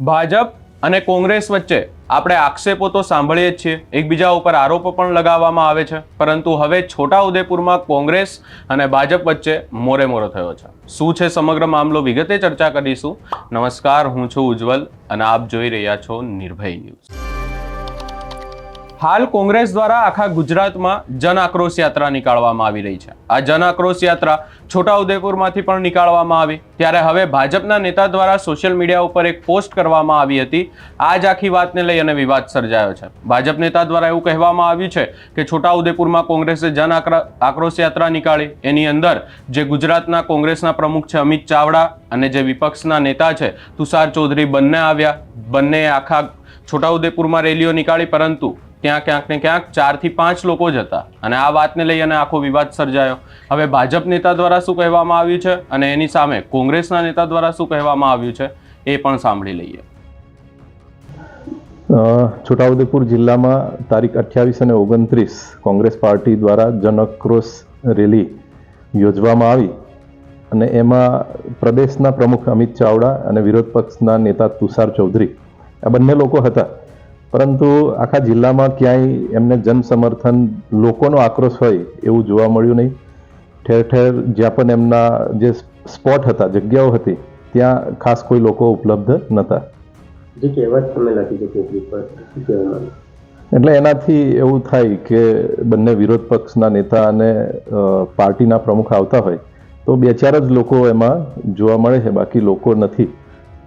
ભાજપ અને કોંગ્રેસ વચ્ચે આપણે આક્ષેપો તો સાંભળીએ જ છીએ, એકબીજા ઉપર આરોપો પણ લગાવવામાં આવે છે, પરંતુ હવે છોટાઉદેપુરમાં કોંગ્રેસ અને ભાજપ વચ્ચે મોરે થયો છે. શું છે સમગ્ર મામલો, વિગતે ચર્ચા કરીશું. નમસ્કાર, હું છું ઉજ્જવલ અને આપ જોઈ રહ્યા છો નિર્ભય ન્યૂઝ. હાલ કોંગ્રેસ દ્વારા આખા ગુજરાતમાં જન આક્રોશ યાત્રા નીકાળવામાં આવી રહી છે. આ જન આક્રોશ યાત્રા છોટાઉદેપુરમાંથી પણ નીકાળવામાં આવી, ત્યારે હવે ભાજપના નેતા દ્વારા સોશિયલ મીડિયા ઉપર એક પોસ્ટ કરવામાં આવી હતી. આ જ આખી વાતને લઈ અને વિવાદ સર્જાયો છે. ભાજપ નેતા દ્વારા એવું કહેવામાં આવ્યું છે કે છોટાઉદેપુરમાં કોંગ્રેસે જન આક્રોશ યાત્રા નીકાળી, એની અંદર જે ગુજરાતના કોંગ્રેસના પ્રમુખ છે અમિત ચાવડા અને જે વિપક્ષના નેતા છે તુષાર ચૌધરી બંને આવ્યા. બંને આખા છોટાઉદેપુરમાં રેલીઓ નીકાળી, પરંતુ ત્યાં ક્યાંક ને ક્યાંક 4 થી 5 લોકો જ હતા અને આ વાતને લઈ અને આખો વિવાદ સર્જાયો. હવે ભાજપ નેતા દ્વારા શું કહેવામાં આવ્યું છે અને એની સામે કોંગ્રેસના નેતા દ્વારા શું કહેવામાં આવ્યું છે એ પણ સાંભળી લઈએ. છોટાઉદેપુર જિલ્લામાં તારીખ 28 અને 29 કોંગ્રેસ પાર્ટી દ્વારા જન આક્રોશ રેલી યોજવામાં આવી અને એમાં પ્રદેશના પ્રમુખ અમિત ચાવડા અને વિરોધ પક્ષના નેતા તુષાર ચૌધરી આ બંને લોકો હતા. પરંતુ આખા જિલ્લામાં ક્યાંય એમને જન સમર્થન, લોકોનો આક્રોશ હોય એવું જોવા મળ્યું નહીં. ઠેર ઠેર જ્યાં પણ એમના જે સ્પોટ હતા, જગ્યાઓ હતી, ત્યાં ખાસ કોઈ લોકો ઉપલબ્ધ નહોતા. એટલે એનાથી એવું થાય કે બંને વિરોધ પક્ષના નેતા અને પાર્ટીના પ્રમુખ આવતા હોય તો 2-4 જ લોકો એમાં જોવા મળે છે, બાકી લોકો નથી.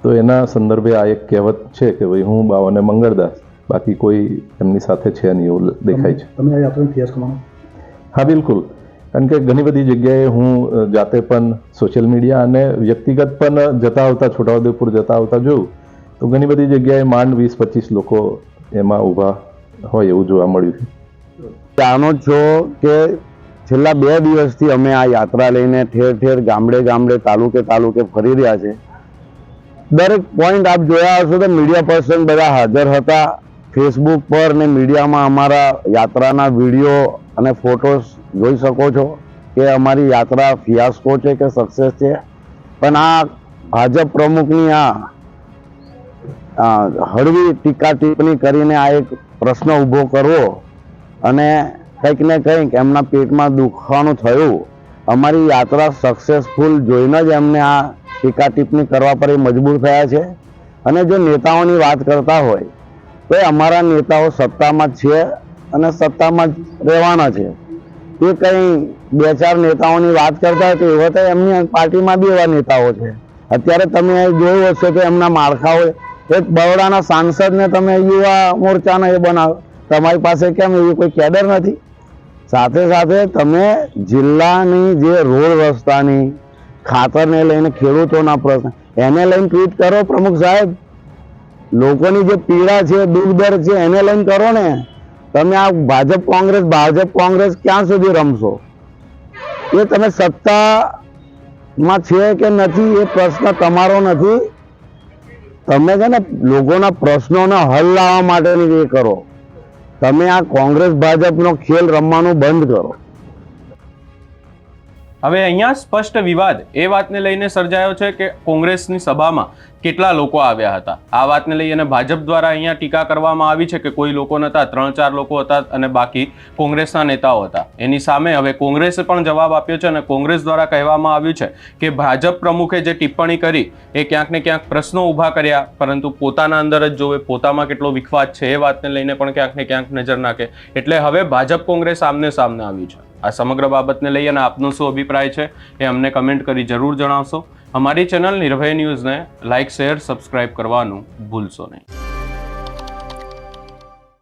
તો એના સંદર્ભે આ એક કહેવત છે કે ભાઈ હું બાવ અને મંગળદાસ, બાકી કોઈ એમની સાથે છે નહીં એવું દેખાય છે. તમે આ યાત્રાનો ઇતિહાસ કમાનો? હા, બિલકુલ. કારણ કે ઘણી બધી જગ્યાએ હું જાતે પણ સોશિયલ મીડિયા અને વ્યક્તિગત પણ જતા આવતા, છોટાઉદેપુર જતા આવતા જોયું તો ઘણી બધી જગ્યાએ માંડ 20-25 લોકો એમાં ઊભા હોય એવું જોવા મળ્યું છે. જાણો છો કે છેલ્લા 2 દિવસથી અમે આ યાત્રા લઈને ઠેર ઠેર, ગામડે તાલુકે ફરી રહ્યા છે. દરેક પોઈન્ટ આપ જોયા હશો તો મીડિયા પર્સન બધા હાજર હતા. ફેસબુક પર ને મીડિયામાં અમારા યાત્રાના વિડીયો અને ફોટોસ જોઈ શકો છો કે અમારી યાત્રા ફિયાસ્કો છે કે સક્સેસ છે. પણ આ ભાજપ પ્રમુખની આ હળવી ટીકા ટિપ્પણી કરીને આ એક પ્રશ્ન ઊભો કરવો અને કંઈક ને કંઈક એમના પેટમાં દુખવાનું થયું. અમારી યાત્રા સક્સેસફુલ જોઈને જ એમને આ ટીકા ટિપ્પણી કરવા પર એ મજબૂર થયા છે. અને જો નેતાઓની વાત કરતા હોય તો અમારા નેતાઓ સત્તામાં છે અને સત્તામાં જ રહેવાના છે. એ કંઈ 2-4 નેતાઓની વાત કરતા હોય તો એવા તો એમની પાર્ટીમાં બી એવા નેતાઓ છે. અત્યારે તમે જોયું હશે કે એમના માળખાઓ, એક બરોડાના સાંસદને તમે યુવા મોરચાના એ બનાવો, તમારી પાસે કેમ એવી કોઈ કેડર નથી? સાથે સાથે તમે જિલ્લાની જે રોડ રસ્તાની, ખાતરને લઈને ખેડૂતોના પ્રશ્ન એને લઈને ટ્વીટ કરો પ્રમુખ સાહેબ. લોકોની જે પીડા છે, દુઃખ દર્દ છે એને લઈને કરો ને. તમે આ ભાજપ કોંગ્રેસ ક્યાં સુધી રમશો? એ તમે સત્તામાં છે કે નથી એ પ્રશ્ન તમારો નથી. તમે છે ને લોકોના પ્રશ્નોને હલ લાવવા માટેની એ કરો. તમે આ કોંગ્રેસ ભાજપનો ખેલ રમવાનું બંધ કરો. હવે અહીંયા સ્પષ્ટ વિવાદ એ વાતને લઈને સર્જાયો છે કે કોંગ્રેસની સભામાં કેટલા લોકો આવ્યા હતા. આ વાતને લઈ અને ભાજપ દ્વારા અહીંયા ટીકા કરવામાં આવી છે કે કોઈ લોકો નહોતા, 3-4 લોકો હતા અને બાકી કોંગ્રેસના નેતાઓ હતા. એની સામે હવે કોંગ્રેસે પણ જવાબ આપ્યો છે અને કોંગ્રેસ દ્વારા કહેવામાં આવ્યું છે કે ભાજપ પ્રમુખે જે ટિપ્પણી કરી એ ક્યાંક ને ક્યાંક પ્રશ્નો ઊભા કર્યા, પરંતુ પોતાના અંદર જ જોવે પોતામાં કેટલો વિખવાદ છે એ વાતને લઈને પણ ક્યાંક ને ક્યાંક નજર નાખે. એટલે હવે ભાજપ કોંગ્રેસ આમને સામને આવ્યું છે. આ સમગ્ર બાબતને લઈ અને આપનો શું અભિપ્રાય છે એ અમને કમેન્ટ કરી જરૂર જણાવશો. અમારી ચેનલ નિર્ભય ન્યૂઝને લાઇક, શેર, સબસ્ક્રાઇબ કરવાનું ભૂલશો નહીં.